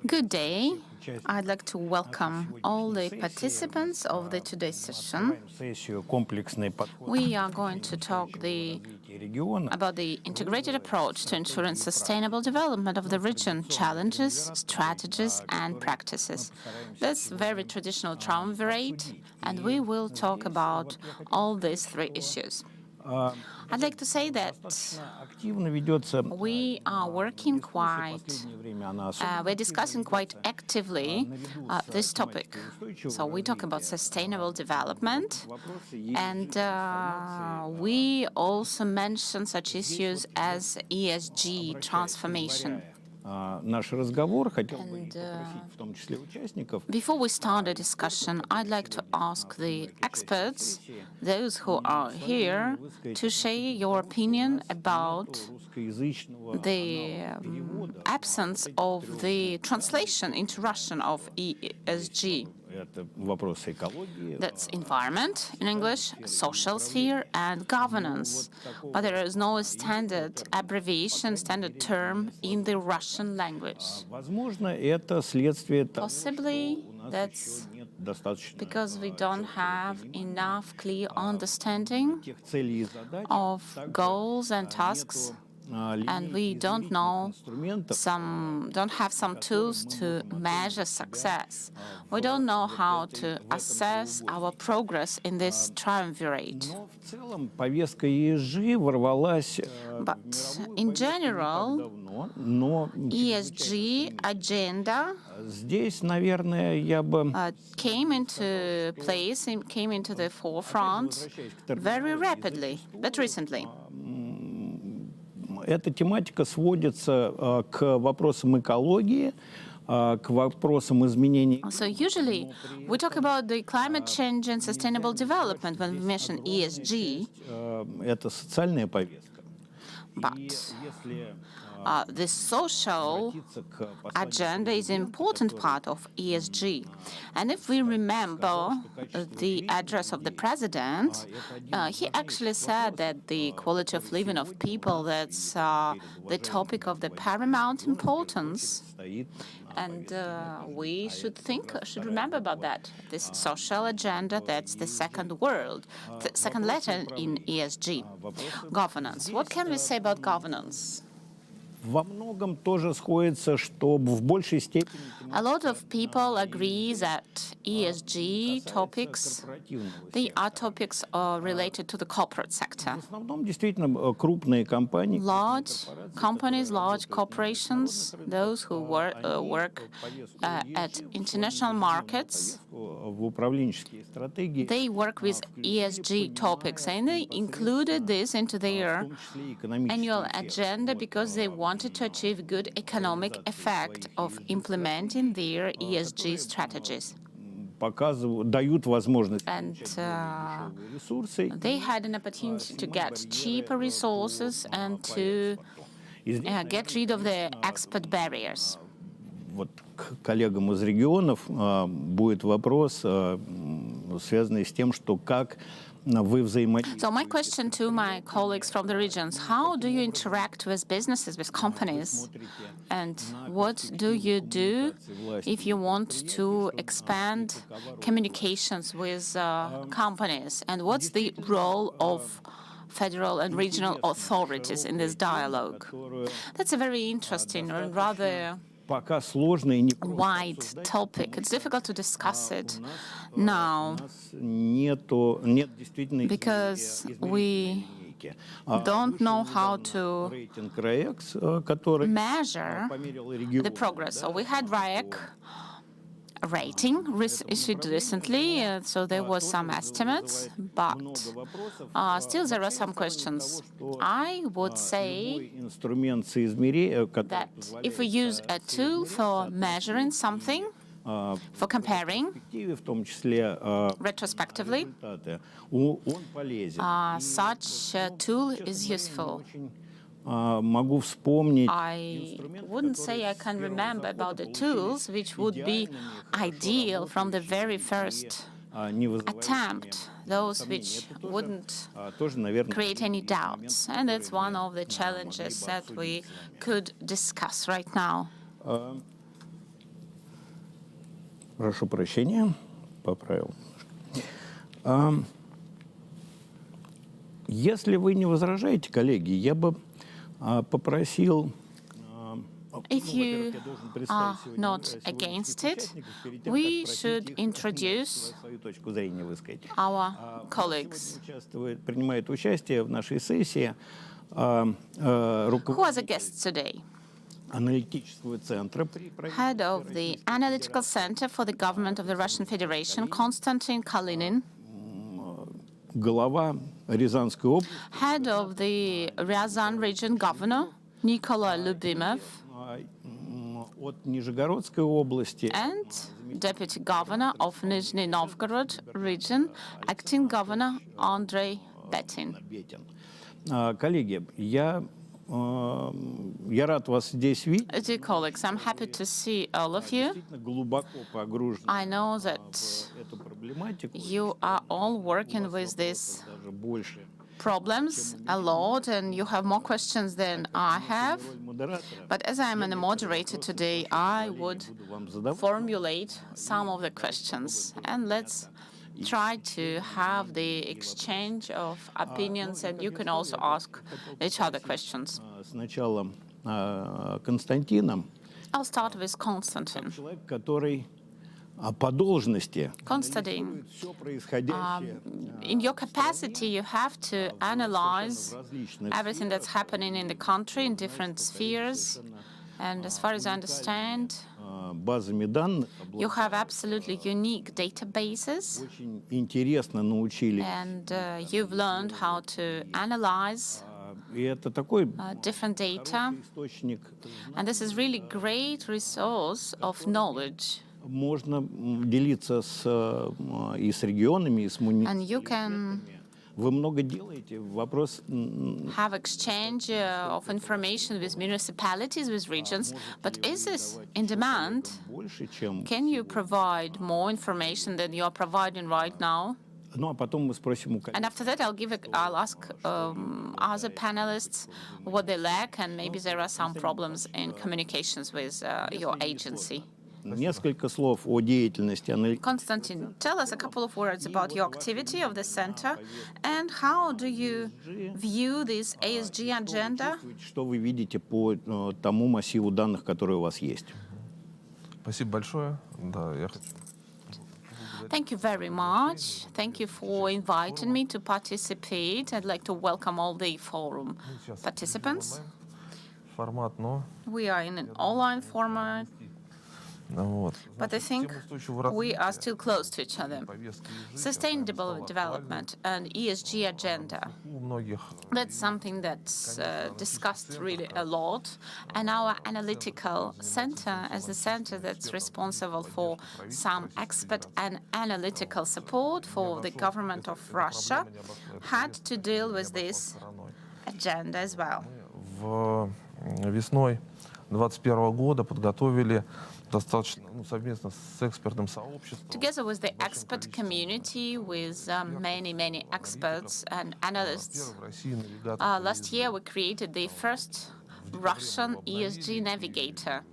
Good day. I'd like to welcome all the participants of today's session. We are going to talk about the integrated approach to ensuring sustainable development of the region, challenges, strategies, and practices. That's very traditional triumvirate, and we will talk about all these three issues. I'd like to say that we are working we're discussing quite actively this topic. So we talk about sustainable development, and we also mention such issues as ESG transformation. Before we start the discussion, I'd like to ask the experts, those who are here, to share your opinion about the absence of the translation into Russian of ESG. That's environment in English, social sphere, and governance. But there is no standard abbreviation, standard term in the Russian language. Possibly that's because we don't have enough clear understanding of goals and tasks, and we don't have some tools to measure success. We don't know how to assess our progress in this triumvirate. But in general, ESG agenda came into place, came into the forefront very rapidly, but recently. Эта тематика сводится к вопросам экологии, к вопросам изменений. So usually we talk about the climate change and sustainable development when we mention ESG. Это социальная повестка. But the social agenda is an important part of ESG. And if we remember the address of the president, he actually said that the quality of living of people, that's the topic of the paramount importance. And we should remember about that. This social agenda, that's the second letter in ESG. Governance. What can we say about governance? Во многом тоже сходится, что в большей степени... A lot of people agree that ESG topics, they are topics related to the corporate sector. В основном действительно крупные компании. Large companies, large corporations, those who work at international markets, В управленческие стратегии. they work with ESG topics, and they included this into their annual agenda because they wanted to achieve good economic effect of implementing their ESG strategies. Дают возможность And they had an opportunity to get cheaper resources and to get rid of the export barriers. Вот к коллегам из регионов будет вопрос, связанный с тем, что как вы взаимодействуете. So my question to my colleagues from the regions: how do you interact with businesses, with companies, and what do you do if you want to expand communications with companies? And what's the role of federal and regional authorities in this dialogue? That's a very interesting and rather wide topic. It's difficult to discuss it now because we don't know how to measure the progress. So we had RAEC rating issued recently, so there was some estimates, but still there are some questions. I would say that if we use a tool for measuring something, for comparing retrospectively, such a tool is useful. I wouldn't say I can remember about the tools which would be ideal from the very first attempt those which wouldn't create any doubts. And that's one of the challenges that we could discuss right now. Прошу прощения, поправил. Если вы не возражаете, коллеги, я бы попросил... If you are not against it, we should introduce our colleagues. Принимает участие в нашей сессии Who are the guests today? Аналитического центра. Head of the Analytical Center for the Government of the Russian Federation, Konstantin Kalinin. Глава Рязанской области. Head of the Ryazan region governor, Nikolay Lubimov. От Нижегородской области. And Deputy Governor of Nizhny Novgorod region, Acting Governor Andrey Betin. Коллеги, я рад вас здесь видеть. Dear colleagues, I'm happy to see all of you. I know that you are all working with these problems a lot, and you have more questions than I have. But as I am a moderator today, I would formulate some of the questions. And let's try to have the exchange of opinions, and you can also ask each other questions. Сначала Константином. I'll start with Constantine. Человек, который по должности Constantine, все происходящее. In your capacity, you have to analyze everything that's happening in the country in different spheres. And as far as I understand, Базами данных. you have absolutely unique databases, Очень интересно научили. and you've learned how to analyze И это такой different data. источник. And this is really great resource of knowledge. Можно делиться и с регионами, и с And you can муниципалитетами. Вы много делаете. Вопрос... have exchange of information with municipalities, with regions. But is this in demand? больше, чем... Can you provide more information than you are providing right now? Ну, а потом мы спросим у And after that, I'll ask other panelists what they lack, and maybe there are some problems in communications with your agency. Несколько слов о деятельности аналитики. Constantine, tell us a couple of words about your activity of the center, and how do you view this ESG agenda? Что вы видите по тому массиву данных, который у вас есть? Спасибо большое. Да, я хочу... Thank you very much. Thank you for inviting me to participate. I'd like to welcome all the forum participants. Формат, но... We are in an online format, Вот. but I think we are still close to each other. Sustainable development and ESG agenda. У многих That's something that's discussed really a lot. And our analytical center, as the center that's responsible for some expert and analytical support for the government of Russia, had to deal with this agenda as well. Весной 2021 года подготовили достаточно совместно с экспертным сообществом. Together with the expert community, with many experts and analysts, last year we created the first Russian ESG Navigator.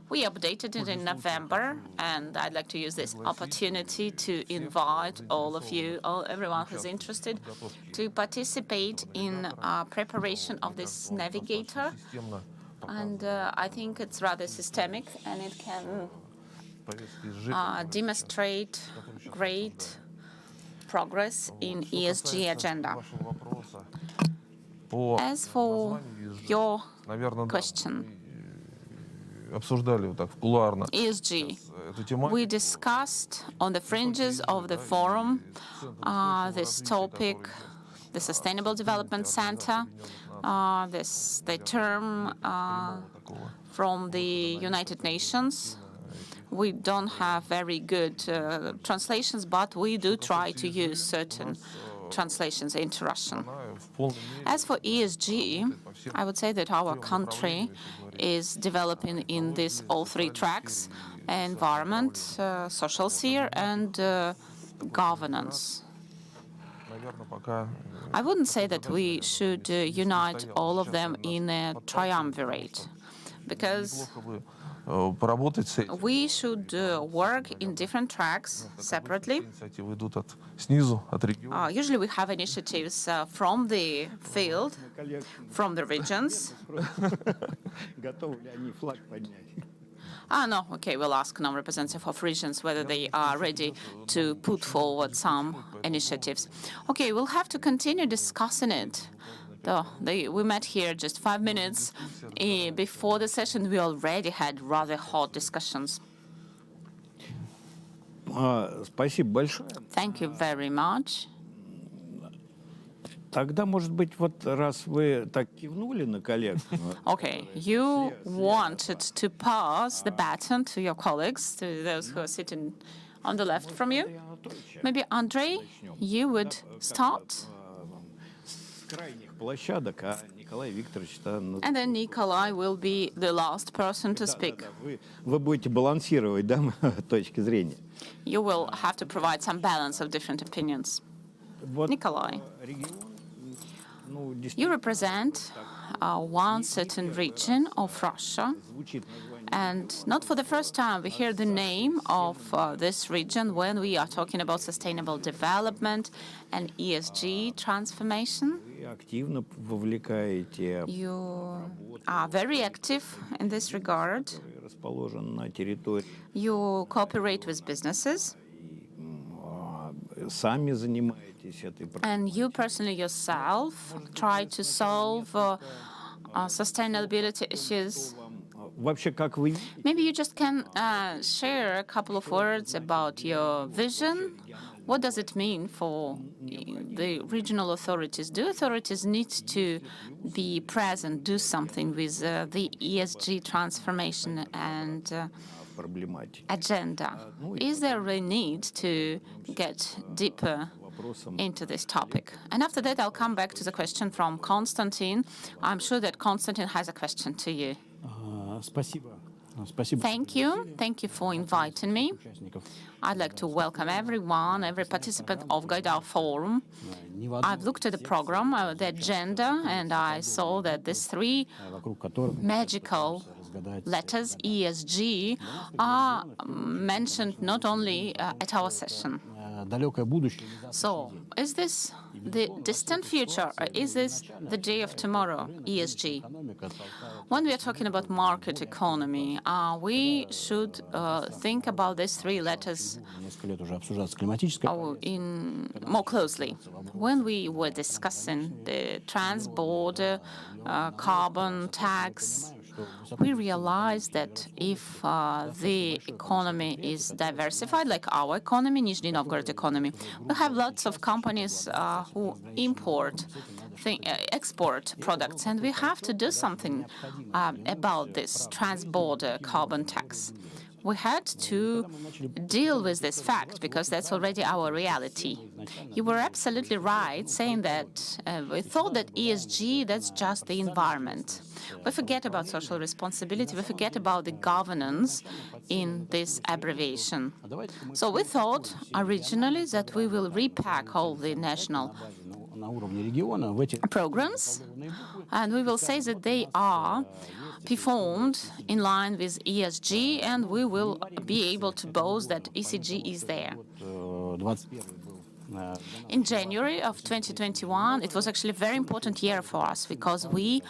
We updated it in November, and I'd like to use this opportunity to invite all of you, everyone who's interested, to participate in preparation of this navigator. And I think it's rather systemic, and it can demonstrate great progress in ESG agenda. As for your question, обсуждали вот так кулуарно ESG, эту тематику. we discussed on the fringes of the forum this topic, the Sustainable Development Center, the term from the United Nations. We don't have very good translations, but we do try to use certain translations into Russian. As for ESG, I would say that our country is developing in these all three tracks: environment, social sphere, and governance. Наверное, пока I wouldn't say that we should unite all of them in a triumvirate, because неплохо бы поработать с этим. we should work in different tracks separately. Инициативы идут снизу, от региона. Usually we have initiatives from the field, from the regions. Готовы ли они флаг поднять? No, okay, we'll ask non-representative of regions whether they are ready to put forward some initiatives. Okay, we'll have to continue discussing it. We met here just 5 minutes before the session. We already had rather hot discussions. Спасибо большое. Thank you very much. Тогда, может быть, вот раз вы так кивнули на коллег. Okay, you wanted to pass the baton to your colleagues, to those who are sitting on the left from you. Maybe, Andrey, you would start? С крайних площадок, а Николай Викторович... And then Nikolay will be the last person to speak. Вы будете балансировать, да, точки зрения. You will have to provide some balance of different opinions. Nikolay, you represent one certain region of Russia, and not for the first time we hear the name of this region when we are talking about sustainable development and ESG transformation. Активно вовлекаете. You are very active in this regard. Расположен на территории. You cooperate with businesses. Сами занимаетесь этой проблемой. And you personally yourself try to solve sustainability issues. Вообще, как вы... Maybe you just can share a couple of words about your vision. What does it mean for the regional authorities? Do authorities need to be present, do something with the ESG transformation and agenda? Is there a need to get deeper into this topic? And after that, I'll come back to the question from Constantine. I'm sure that Constantine has a question to you. Thank you. Thank you for inviting me. I'd like to welcome everyone, every participant of Gaidar Forum. I've looked at the program, the agenda, and I saw that these three magical letters, ESG, are mentioned not only at our session. So, is this the distant future, or is this the day of tomorrow, ESG? When we are talking about market economy, we should think about these three letters more closely. When we were discussing the Transborder carbon tax, we realized that if the economy is diversified, like our economy, Nizhny Novgorod economy, we have lots of companies who export products, and we have to do something about this transborder carbon tax. We had to deal with this fact because that's already our reality. You were absolutely right saying that we thought that ESG, that's just the environment. We forget about social responsibility, we forget about the governance in this abbreviation. So we thought originally that we will repack all the national programs, and we will say that they are performed in line with ESG, and we will be able to boast that ESG is there. In January of 2021, it was actually a very important year for us because we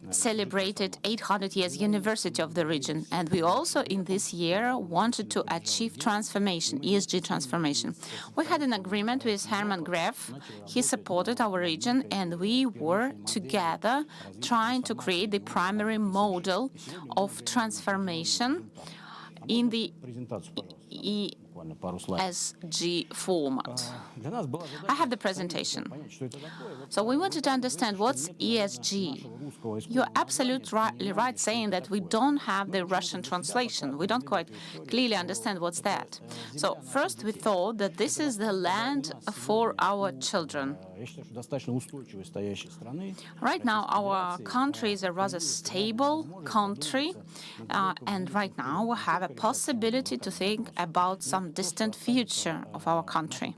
celebrated 800 years university of the region, and we also in this year wanted to achieve transformation, ESG transformation. We had an agreement with Hermann Gref. He supported our region, and we were together trying to create the primary model of transformation in the ESG format. I have the presentation. So we wanted to understand what's ESG. You're absolutely right saying that we don't have the Russian translation. We don't quite clearly understand what's that. So first we thought that this is the land for our children. Right now, our country is a rather stable country, and right now we have a possibility to think about some of distant future of our country.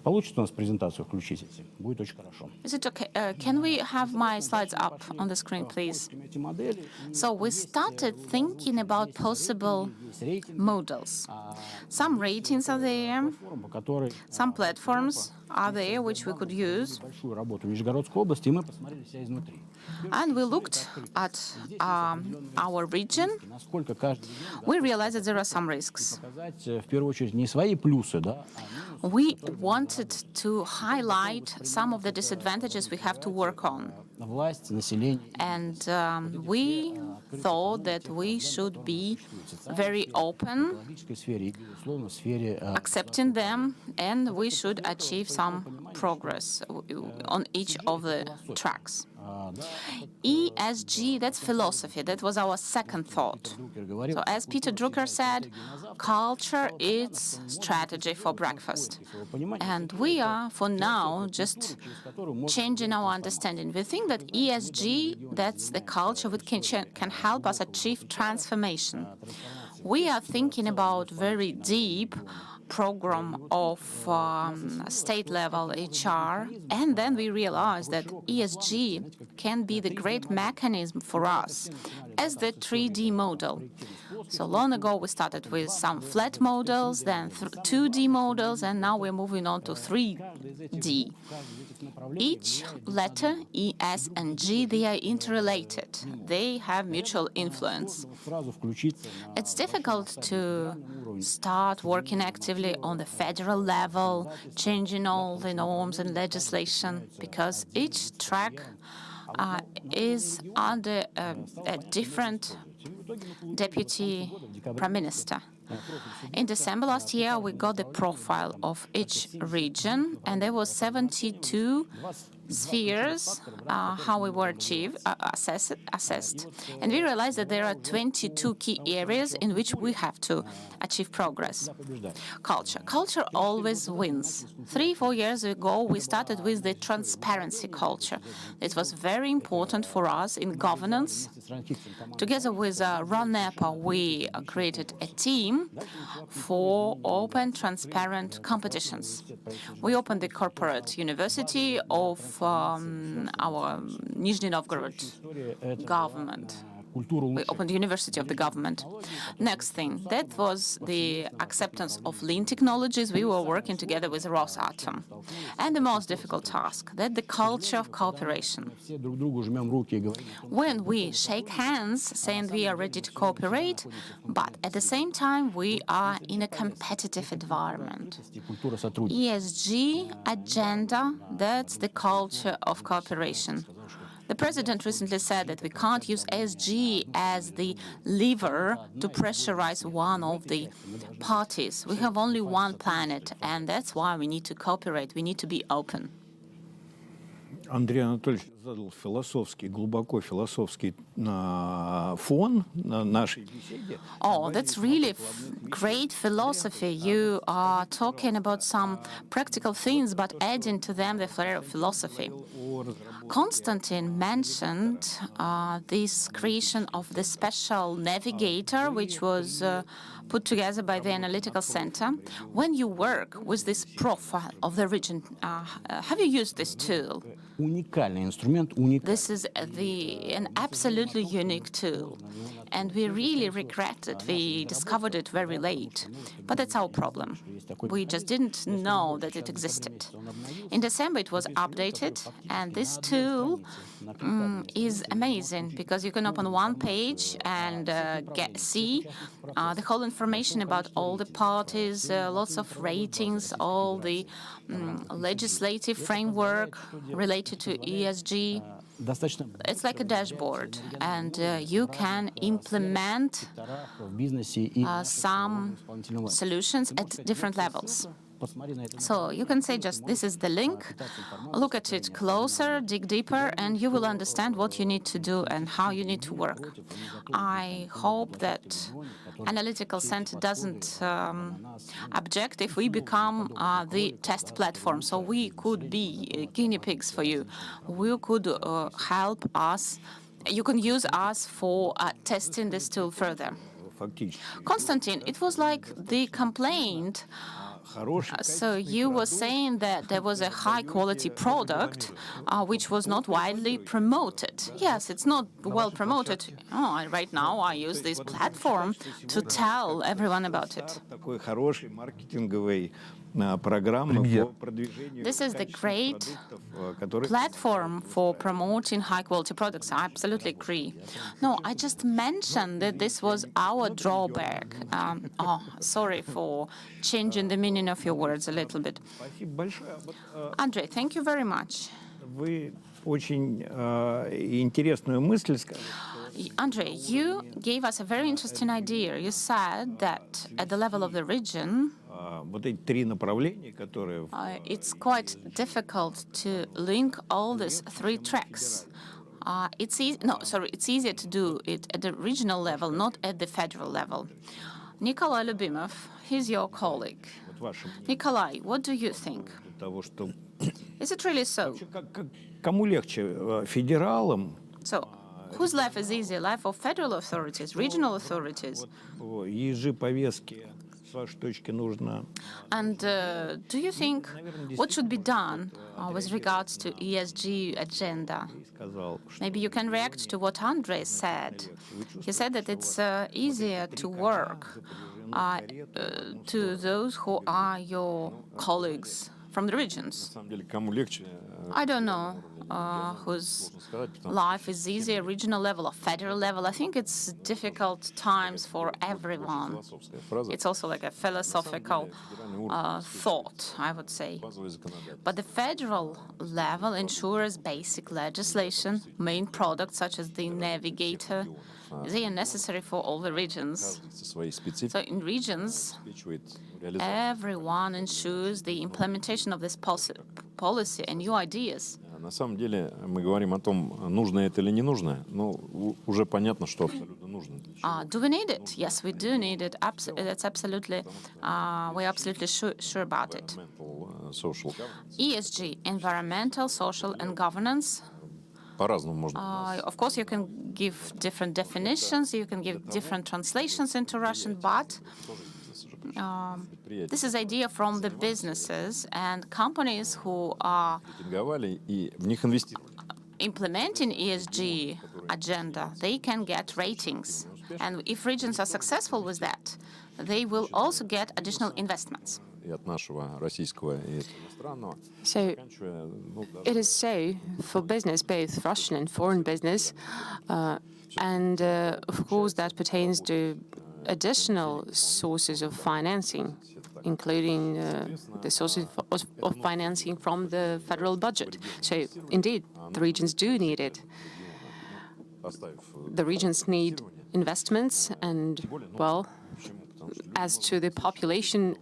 Получится у нас презентацию включить? Будет очень хорошо. Is it okay? Can we have my slides up on the screen, please? So we started thinking about possible models. Some ratings are there, some platforms are there which we could use. Большую работу в Нижегородской области, и мы посмотрели все изнутри. And we looked at our region. Насколько каждый We realized that there are some risks. показать в первую очередь не свои плюсы, да, We wanted to highlight some of the disadvantages we have to work on. власть, население. And we thought that we should be very open, В экологической сфере и, безусловно, в сфере accepting them, and we should achieve some progress on each of the tracks. ESG, that's philosophy. That was our second thought. So as Peter Drucker said, culture is strategy for breakfast. And we are, for now, just changing our understanding. We think that ESG, that's the culture which can help us achieve transformation. We are thinking about very deep program of state-level HR, and then we realized that ESG can be the great mechanism for us as the 3D model. So long ago we started with some flat models, then 2D models, and now we're moving on to 3D. Each letter, E, S, and G, they are interrelated. They have mutual influence. It's difficult to start working actively on the federal level, changing all the norms and legislation, because each track is under a different deputy prime minister. In December last year, we got the profile of each region, and there was 72 spheres, how we were assessed. And we realized that there are 22 key areas in which we have to achieve progress. Culture. Culture always wins. 3-4 years ago, we started with the transparency culture. It was very important for us in governance. Together with RANEPA, we created a team for open, transparent competitions. We opened the corporate university of our Nizhny Novgorod government. We opened the University of the government. Next thing, that was the acceptance of lean technologies. We were working together with Rosatom. And the most difficult task, that the culture of cooperation. When we shake hands, saying we are ready to cooperate, but at the same time, we are in a competitive environment. ESG agenda, that's the culture of cooperation. The president recently said that we can't use ESG as the lever to pressurize one of the parties. We have only one planet, and that's why we need to cooperate. We need to be open. Андрей Анатольевич задал глубоко философский фон нашей беседе. Oh, that's really great philosophy. You are talking about some practical things, but adding to them the flair of philosophy. Constantine mentioned this creation of the special navigator, which was put together by the Analytical Center. When you work with this profile of the region, have you used this tool? This is an absolutely unique tool, and we really regret that we discovered it very late. But that's our problem. We just didn't know that it existed. In December, it was updated, and this tool is amazing because you can open one page and see the whole information about all the parties, lots of ratings, all the legislative framework related to ESG. It's like a dashboard, and you can implement some solutions at different levels. So you can say just, this is the link, look at it closer, dig deeper, and you will understand what you need to do and how you need to work. I hope that Analytical Center doesn't object if we become the test platform, so we could be guinea pigs for you. We could help us. You can use us for testing this tool further. Konstantin, it was like the complaint. So you were saying that there was a high-quality product which was not widely promoted. Yes, it's not well promoted. Right now I use this platform to tell everyone about it. This is the great platform for promoting high-quality products. I absolutely agree. No, I just mentioned that this was our drawback. Sorry for changing the meaning of your words a little bit. Andrey, thank you very much. Andrey, you gave us a very interesting idea. You said that at the level of the region, it's quite difficult to link all these three tracks. It's easier to do it at the regional level, not at the federal level. Nikolay Lubimov, he's your colleague. Nikolay, what do you think? Is it really so? So, whose life is easier, life of federal authorities, regional authorities? And do you think what should be done with regards to ESG agenda? Maybe you can react to what Andrey said. He said that it's easier to work to those who are your colleagues from the regions. I don't know whose life is easier, regional level or federal level. I think it's difficult times for everyone. It's also like a philosophical thought, I would say. But the federal level ensures basic legislation, main products such as the Navigator. They are necessary for all the regions. So in regions, everyone ensures the implementation of this policy and new ideas. На самом деле мы говорим о том, нужно это или не нужно, но уже понятно, что абсолютно нужно. Do we need it? Yes, we do need it. That's absolutely, we're absolutely sure about it. ESG, environmental, social, and governance. Of course, you can give different definitions, you can give different translations into Russian, but this is idea from the businesses and companies who are implementing ESG agenda. They can get ratings. And if regions are successful with that, they will also get additional investments. So it is so for business, both Russian and foreign business, and of course that pertains to additional sources of financing, including the sources of financing from the federal budget. So indeed, the regions do need it. The regions need investments and, well, as to the population,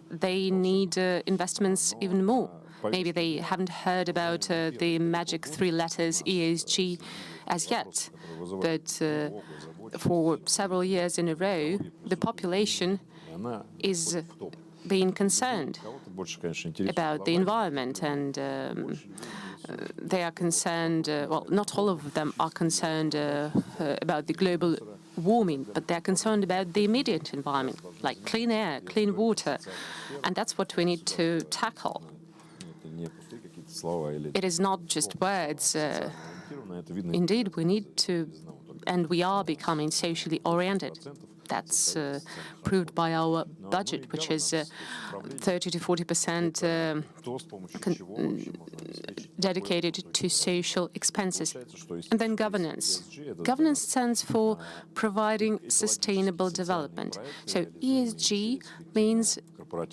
they need investments even more. Maybe they haven't heard about the magic three letters ESG as yet, but for several years in a row, the population is being concerned about the environment, and they are concerned, well, not all of them are concerned about the global warming, but they're concerned about the immediate environment, like clean air, clean water, and that's what we need to tackle. It is not just words. Indeed, we need to, and we are becoming socially oriented. That's proved by our budget, which is 30 to 40% dedicated to social expenses. And then governance. Governance stands for providing sustainable development. So ESG means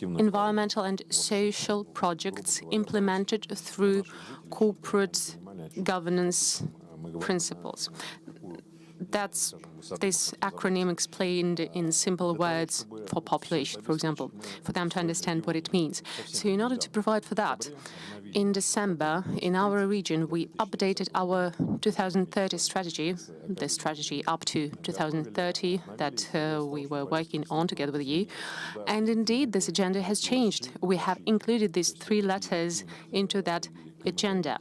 environmental and social projects implemented through corporate governance principles. That's this acronym explained in simple words for population, for example, for them to understand what it means. So in order to provide for that, in December, in our region, we updated our 2030 strategy, the strategy up to 2030 that we were working on together with you. And indeed, this agenda has changed. We have included these three letters into that agenda.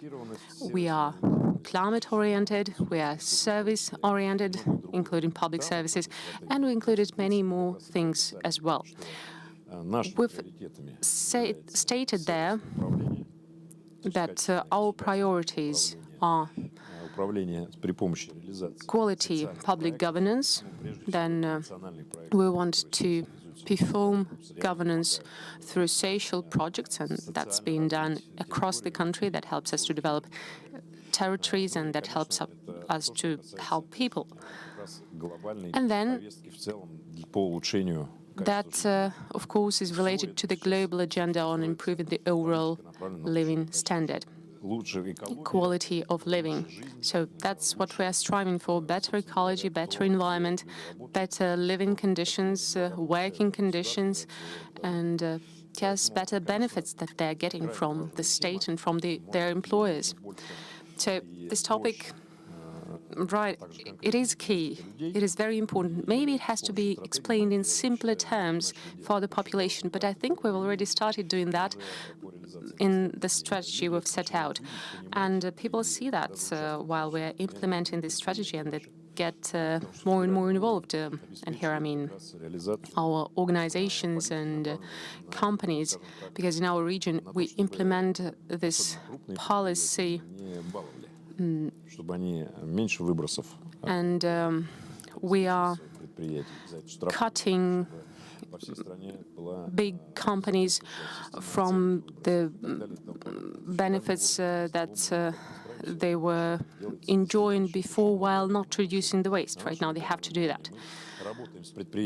We are climate-oriented, we are service-oriented, including public services, and we included many more things as well. We've stated there that our priorities are quality public governance, then we want to perform governance through social projects, and that's being done across the country. That helps us to develop territories, and that helps us to help people. And then that, of course, is related to the global agenda on improving the overall living standard, quality of living. So that's what we are striving for: better ecology, better environment, better living conditions, working conditions, and yes, better benefits that they're getting from the state and from their employers. So this topic, right, it is key. It is very important. Maybe it has to be explained in simpler terms for the population, but I think we've already started doing that in the strategy we've set out. And people see that while we're implementing this strategy, and they get more and more involved. And here I mean our organizations and companies, because in our region we implement this policy and we are cutting big companies from the benefits that they were enjoying before, while not reducing the waste. Right now they have to do that.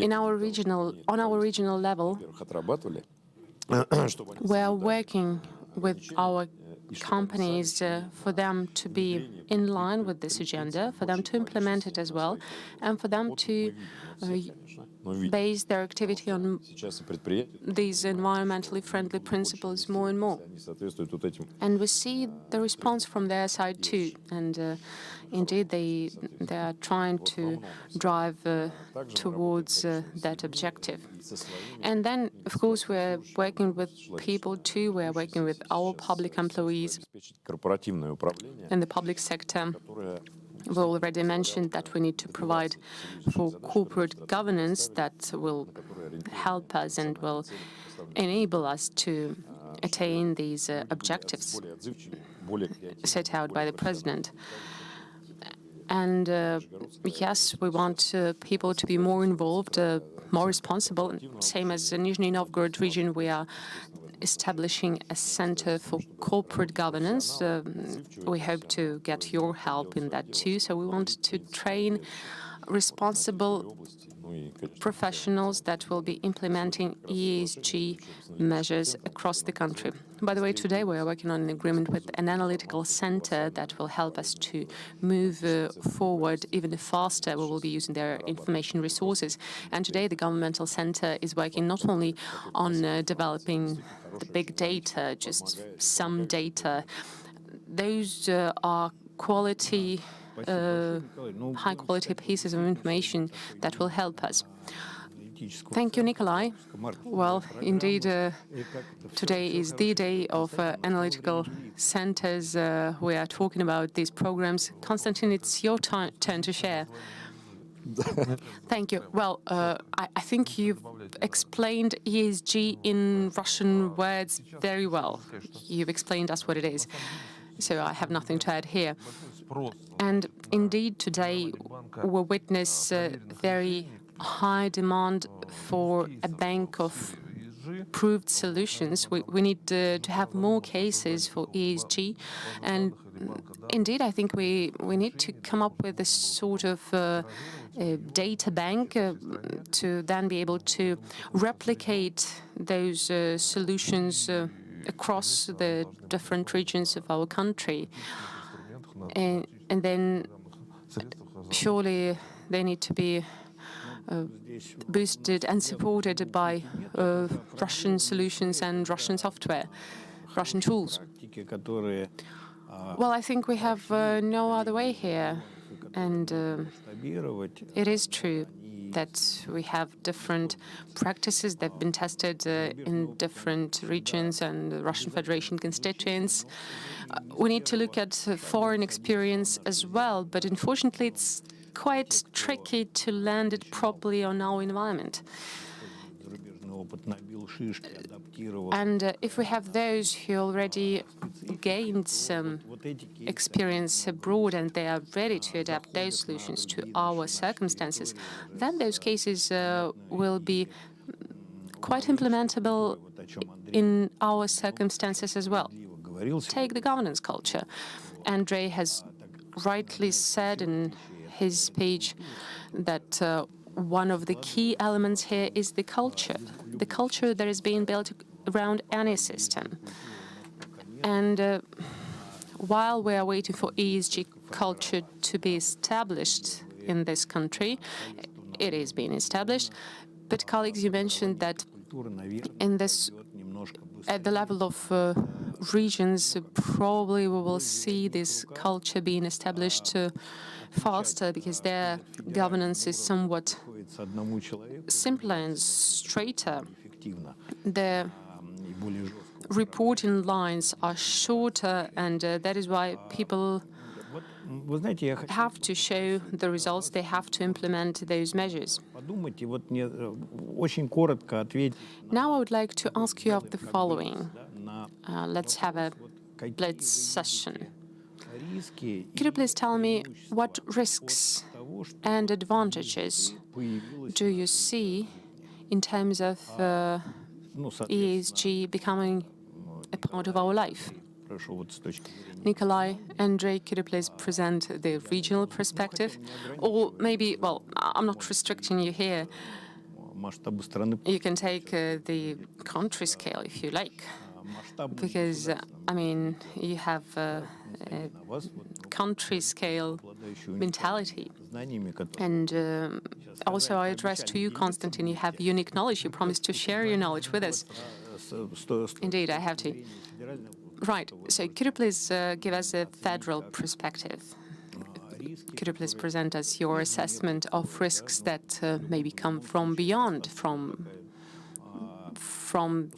On our regional level, we are working with our companies for them to be in line with this agenda, for them to implement it as well, and for them to base their activity on these environmentally friendly principles more and more. And we see the response from their side too. And indeed, they are trying to drive towards that objective. And then, of course, we're working with people too. We're working with our public employees in the public sector. We already mentioned that we need to provide for corporate governance that will help us and will enable us to attain these objectives set out by the president. And yes, we want people to be more involved, more responsible. Same as the Nizhny Novgorod region, we are establishing a center for corporate governance. We hope to get your help in that too. So we want to train responsible professionals that will be implementing ESG measures across the country. By the way, today we are working on an agreement with an analytical center that will help us to move forward even faster. We will be using their information resources. And today the governmental center is working not only on developing the big data, just some data. Those are quality high-quality pieces of information that will help us. Thank you, Nikolay. Well, indeed, today is the day of analytical centers. We are talking about these programs. Konstantin, it's your turn to share. Thank you. Well, I think you've explained ESG in Russian words very well. You've explained us what it is. So I have nothing to add here. And indeed, today we witness very high demand for a bank of proved solutions. We need to have more cases for ESG. And indeed, I think we need to come up with a sort of data bank to then be able to replicate those solutions across the different regions of our country. And then surely they need to be boosted and supported by Russian solutions and Russian software, Russian tools. Well, I think we have no other way here. And it is true that we have different practices that have been tested in different regions and the Russian Federation constituents. We need to look at foreign experience as well, but unfortunately it's quite tricky to land it properly on our environment. And if we have those who already gained some experience abroad and they are ready to adapt those solutions to our circumstances, then those cases will be quite implementable in our circumstances as well. Take the governance culture. Andrey has rightly said in his speech that one of the key elements here is the culture that is being built around any system. And while we are waiting for ESG culture to be established in this country, it is being established. But colleagues, you mentioned that in this, at the level of regions, probably we will see this culture being established faster because their governance is somewhat simpler and straighter. The reporting lines are shorter, and that is why people have to show the results, they have to implement those measures. Now I would like to ask you of the following. Let's have a blitz session. Could you please tell me what risks and advantages do you see in terms of ESG becoming a part of our life? Nikolay, Andrey, could you please present the regional perspective? Or maybe, well, I'm not restricting you here. You can take the country scale if you like. Because, I mean, you have a country scale mentality. And also I address to you, Constantine, you have unique knowledge. You promised to share your knowledge with us. Indeed, I have to. Right. So could you please give us a federal perspective? Could you please present us your assessment of risks that maybe come from beyond, from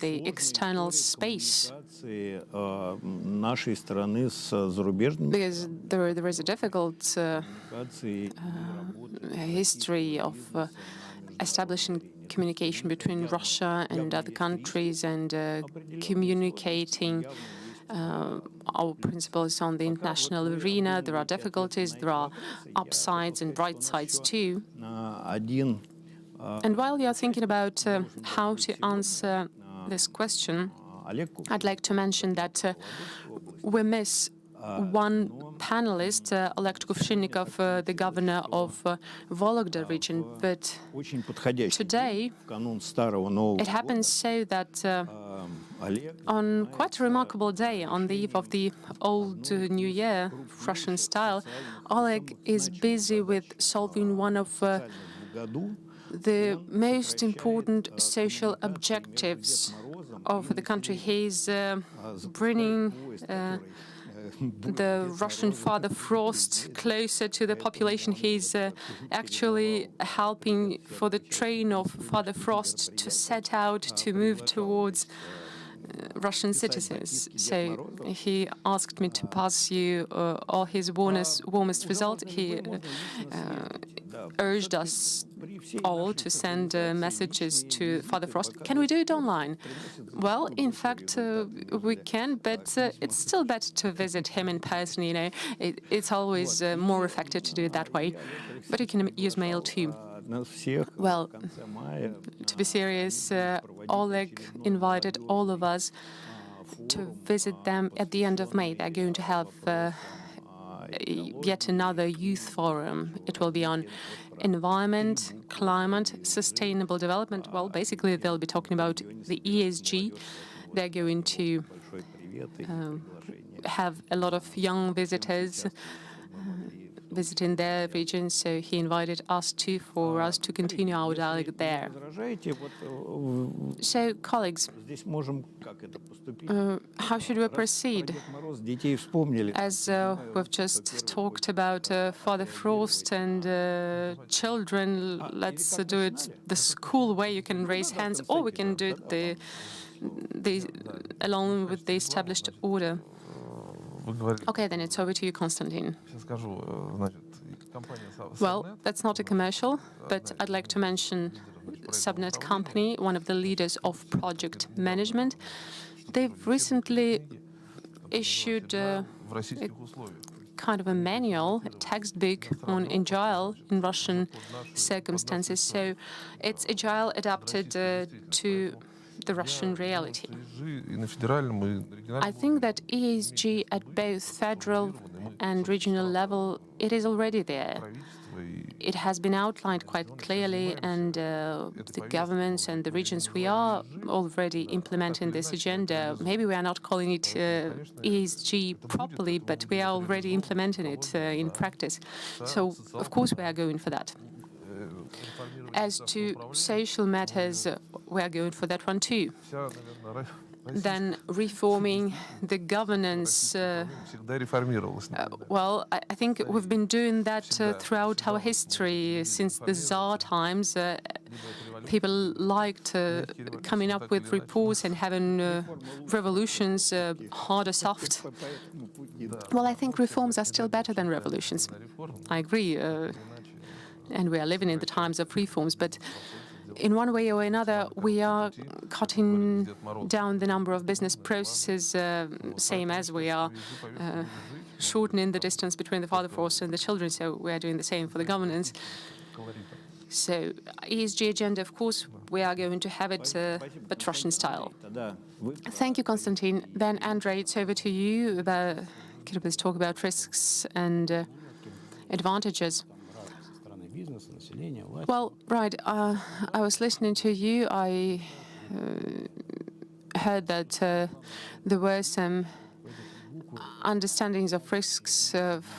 the external space? Because there is a difficult history of establishing communication between Russia and other countries and communicating our principles on the international arena. There are difficulties, there are upsides and bright sides too. And while you're thinking about how to answer this question, I'd like to mention that we miss one panelist, Oleg Kuvshinnikov, the governor of Vologda region. But today, it happens so that on quite a remarkable day, on the eve of the Old New Year, Russian style, Oleg is busy with solving one of the most important social objectives of the country. He's bringing the Russian Father Frost closer to the population. He's actually helping for the train of Father Frost to set out to move towards Russian citizens. So he asked me to pass you all his warmest results. He urged us all to send messages to Father Frost. Can we do it online? Well, in fact, we can, but it's still better to visit him in person, you know. It's always more effective to do it that way. But you can use mail too. Well, to be serious, Oleg invited all of us to visit them at the end of May. They're going to have yet another youth forum. It will be on environment, climate, sustainable development. Well, basically, they'll be talking about the ESG. They're going to have a lot of young visitors visiting their region, so he invited us for us to continue our dialogue there. So, colleagues, how should we proceed? As we've just talked about Father Frost and children, let's do it the school way. You can raise hands, or we can do it along with the established order. Okay, then it's over to you, Constantine. Well, that's not a commercial, but I'd like to mention Subnet Company, one of the leaders of project management. They've recently issued a kind of a manual, a textbook on agile in Russian circumstances. So it's agile adapted to the Russian reality. I think that ESG at both federal and regional level, it is already there. It has been outlined quite clearly, and the governments and the regions, we are already implementing this agenda. Maybe we are not calling it ESG properly, but we are already implementing it in practice. So, of course, we are going for that. As to social matters, we are going for that one too. Then reforming the governance. Well, I think we've been doing that throughout our history. Since the Tsar times, people liked coming up with reports and having revolutions, hard or soft. Well, I think reforms are still better than revolutions. I agree. And we are living in the times of reforms, but in one way or another, we are cutting down the number of business processes, same as we are shortening the distance between the father force and the children, so we are doing the same for the governance. So, ESG agenda, of course, we are going to have it, but Russian style. Thank you, Constantine. Then, Andrey, it's over to you. Let's talk about risks and advantages. Well, right. I was listening to you. I heard that there were some understandings of risks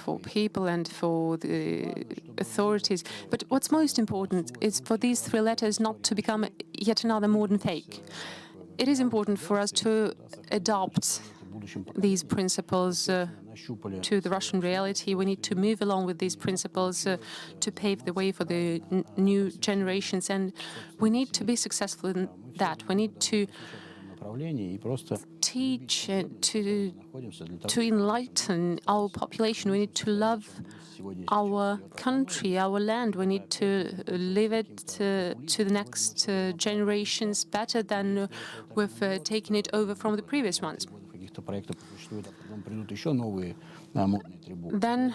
for people and for the authorities. But what's most important is for these three letters not to become yet another modern fake. It is important for us to adopt these principles to the Russian reality. We need to move along with these principles to pave the way for the new generations, and we need to be successful in that. We need to teach, to enlighten our population. We need to love our country, our land. We need to leave it to the next generations better than we've taken it over from the previous ones. Then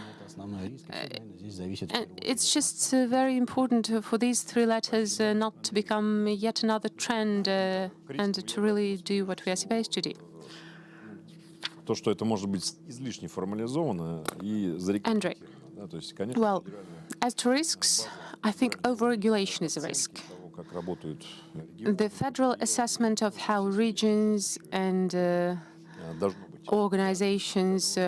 it's just very important for these three letters not to become yet another trend and to really do what we are supposed to do. Andrey, well, as to risks, I think overregulation is a risk. The federal assessment of how regions and organizations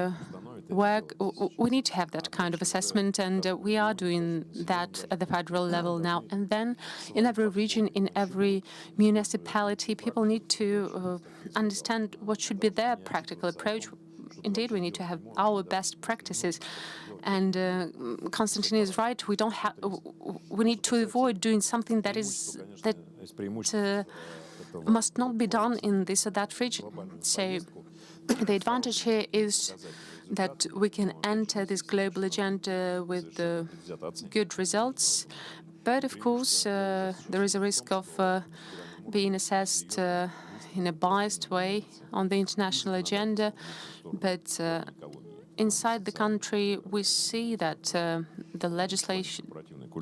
work, we need to have that kind of assessment, and we are doing that at the federal level now. And then in every region, in every municipality, people need to understand what should be their practical approach. Indeed, we need to have our best practices. And Constantine is right. We need to avoid doing something that must not be done in this or that region. So the advantage here is that we can enter this global agenda with good results. But of course, there is a risk of being assessed in a biased way on the international agenda. But inside the country, we see that the legislation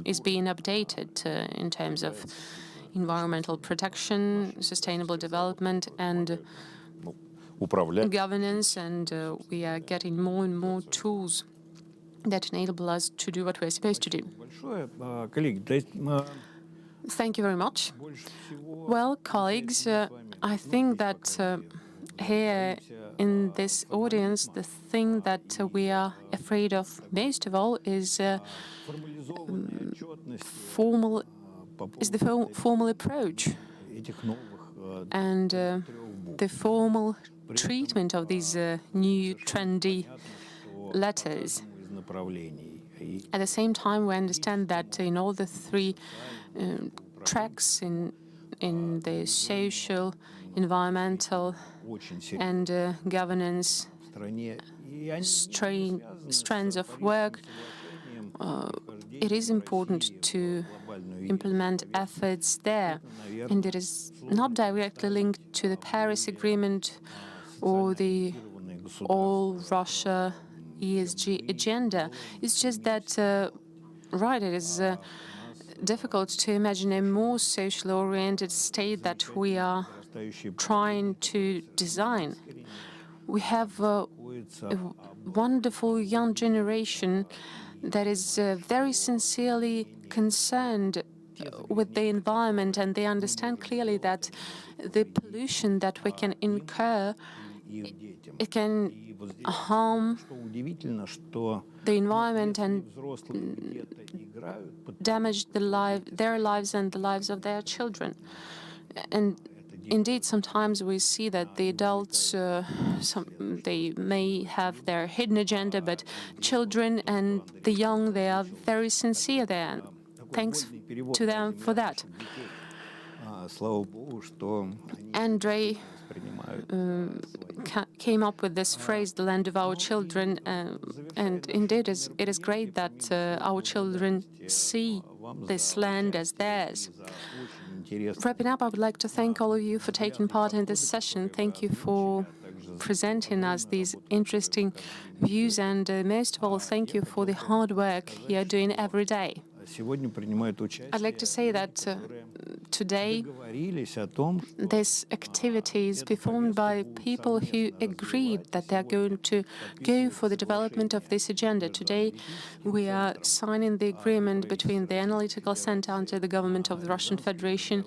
is being updated in terms of environmental protection, sustainable development, and governance, and we are getting more and more tools that enable us to do what we're supposed to do. Thank you very much. Well, colleagues, I think that here in this audience, the thing that we are afraid of most of all is the formal approach and the formal treatment of these new trendy letters. At the same time, we understand that in all the three tracks in the social, environmental, and governance strands of work, it is important to implement efforts there. And it is not directly linked to the Paris Agreement or the all-Russia ESG agenda. It's just that, it is difficult to imagine a more socially oriented state that we are trying to design. We have a wonderful young generation that is very sincerely concerned with the environment, and they understand clearly that the pollution that we can incur, it can harm the environment and damage their lives and the lives of their children. And indeed, sometimes we see that the adults, they may have their hidden agenda, but children and the young, they are very sincere there. Thanks to them for that. Andrey came up with this phrase, the land of our children, and indeed it is great that our children see this land as theirs. Wrapping up, I would like to thank all of you for taking part in this session. Thank you for presenting us these interesting views, and most of all, thank you for the hard work you are doing every day. I'd like to say that today, this activity is performed by people who agreed that they are going to go for the development of this agenda. Today, we are signing the agreement between the Analytical Center under the government of the Russian Federation,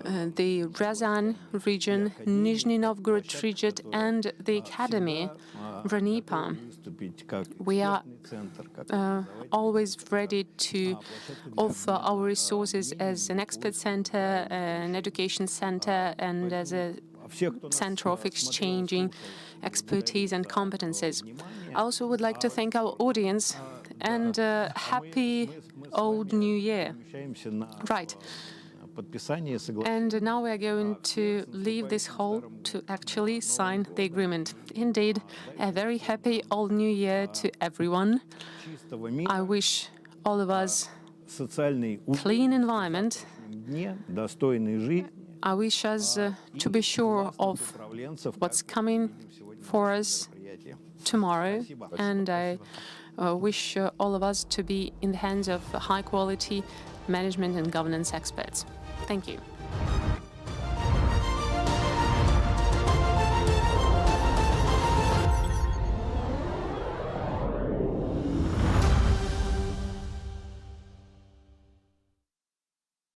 the Ryazan region, Nizhny Novgorod region, and the Academy, RANEPA. We are always ready to offer our resources as an expert center, an education center, and as a center of exchanging expertise and competences. I also would like to thank our audience and happy old new year. Right. And now we are going to leave this hall to actually sign the agreement. Indeed, a very happy old new year to everyone. I wish all of us clean environment. I wish us to be sure of what's coming for us tomorrow, and I wish all of us to be in the hands of high-quality management and governance experts. Thank you.